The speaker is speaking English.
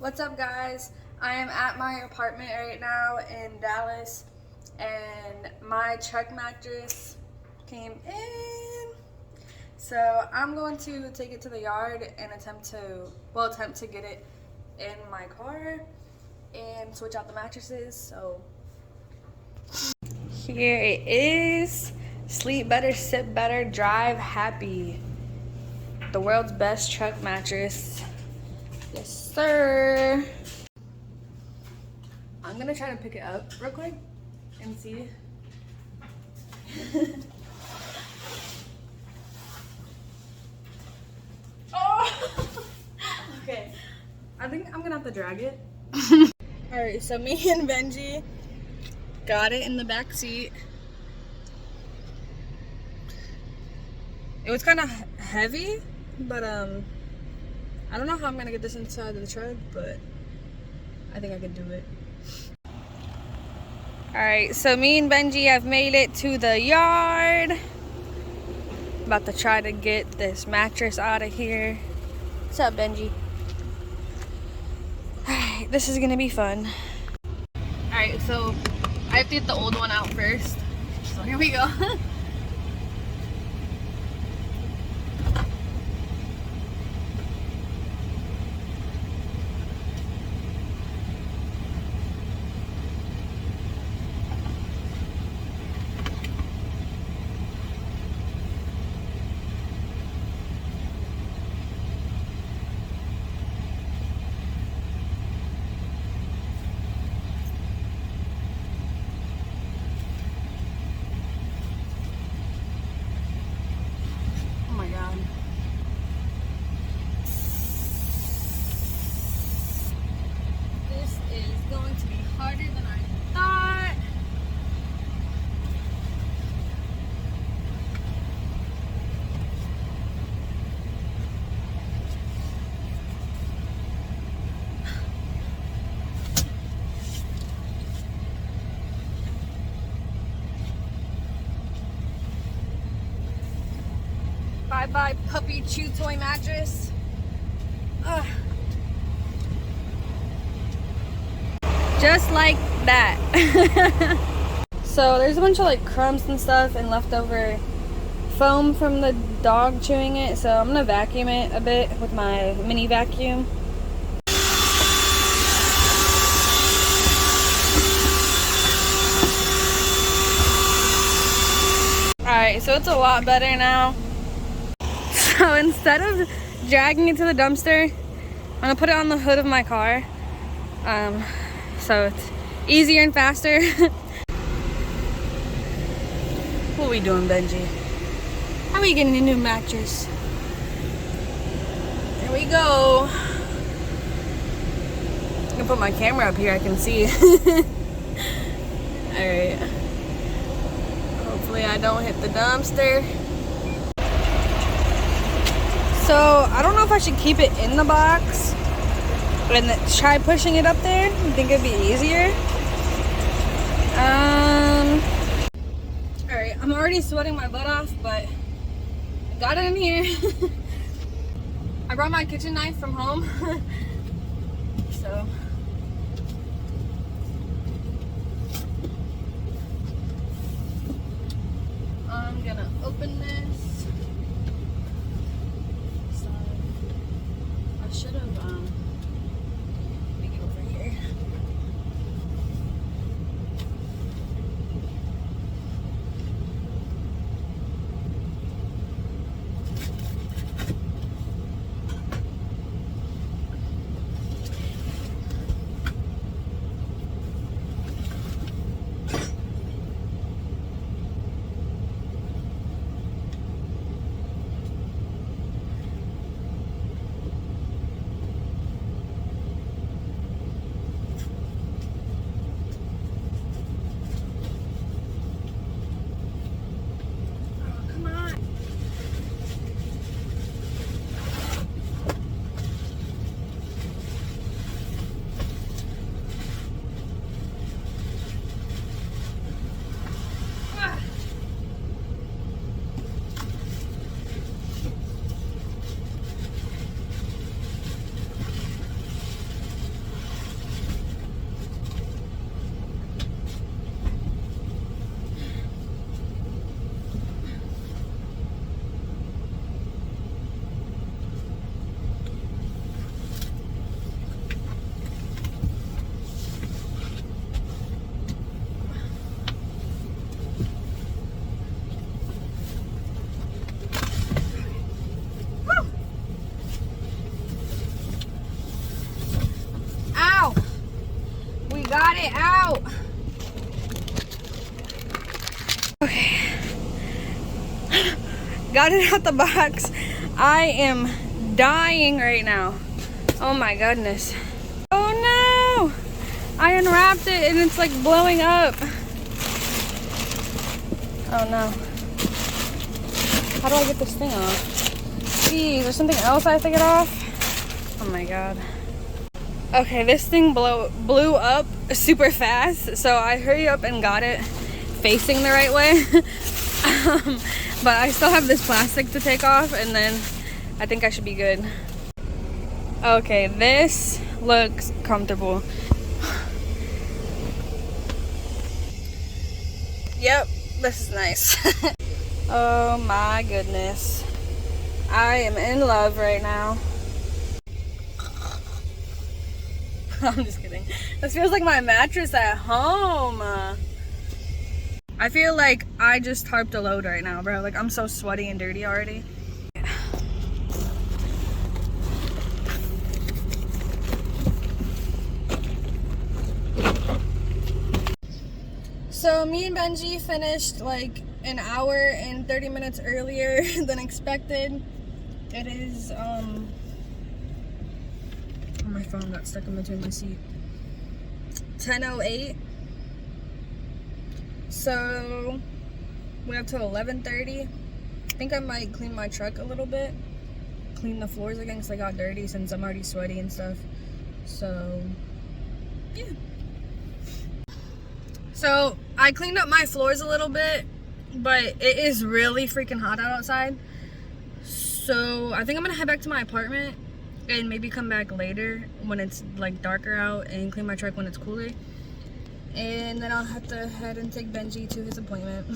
What's up, guys? I am at my apartment right now in Dallas, and my truck mattress came in. So I'm going to take it to the yard and attempt to get it in my car and switch out the mattresses. So here it is. Sleep better, sip better, drive happy. The world's best truck mattress. Yes, sir. I'm gonna try to pick it up real quick and see. Oh! Okay. I think I'm gonna have to drag it. Alright, so me and Benji got it in the back seat. It was kind of heavy, but I don't know how I'm gonna get this inside of the truck, but I think I can do it. Alright, so me and Benji have made it to the yard. About to try to get this mattress out of here. What's up, Benji? Alright, this is gonna be fun. Alright, so I have to get the old one out first. So here we go. Bye-bye puppy chew toy mattress. Ugh. Just like that. So there's a bunch of like crumbs and stuff and leftover foam from the dog chewing it. So I'm gonna vacuum it a bit with my mini vacuum. Alright, so it's a lot better now. So instead of dragging it to the dumpster, I'm gonna put it on the hood of my car. So it's easier and faster. What are we doing, Benji? How are we getting a new mattress? There we go. I'm gonna put my camera up here, I can see. Alright. Hopefully I don't hit the dumpster. So I don't know if I should keep it in the box and then try pushing it up there. I think it'd be easier. Alright, I'm already sweating my butt off, but I got it in here. I brought my kitchen knife from home. So I'm gonna open this. I should have make it over here. way out. Okay. Got it out the box. I am dying right now. Oh my goodness. Oh no! I unwrapped it and it's like blowing up. Oh no. How do I get this thing off? Geez, there's something else I have to get off? Oh my god. Okay, this thing blew up super fast, so I hurry up and got it facing the right way. But I still have this plastic to take off, and then I think I should be good. Okay, this looks comfortable. Yep, this is nice. Oh my goodness. I am in love right now. I'm just kidding. This feels like my mattress at home. I feel like I just tarped a load right now, bro. Like, I'm so sweaty and dirty already. So me and Benji finished like an hour and 30 minutes earlier than expected. It is oh, my phone got stuck in between my seat. 10:08. So we have till 11:30. I think I might clean my truck a little bit, clean the floors again because they got dirty since I'm already sweaty and stuff. So yeah. So I cleaned up my floors a little bit, but it is really freaking hot outside. So I think I'm gonna head back to my apartment and maybe come back later when it's like darker out and clean my truck when it's cooler. And then I'll have to head and take Benji to his appointment.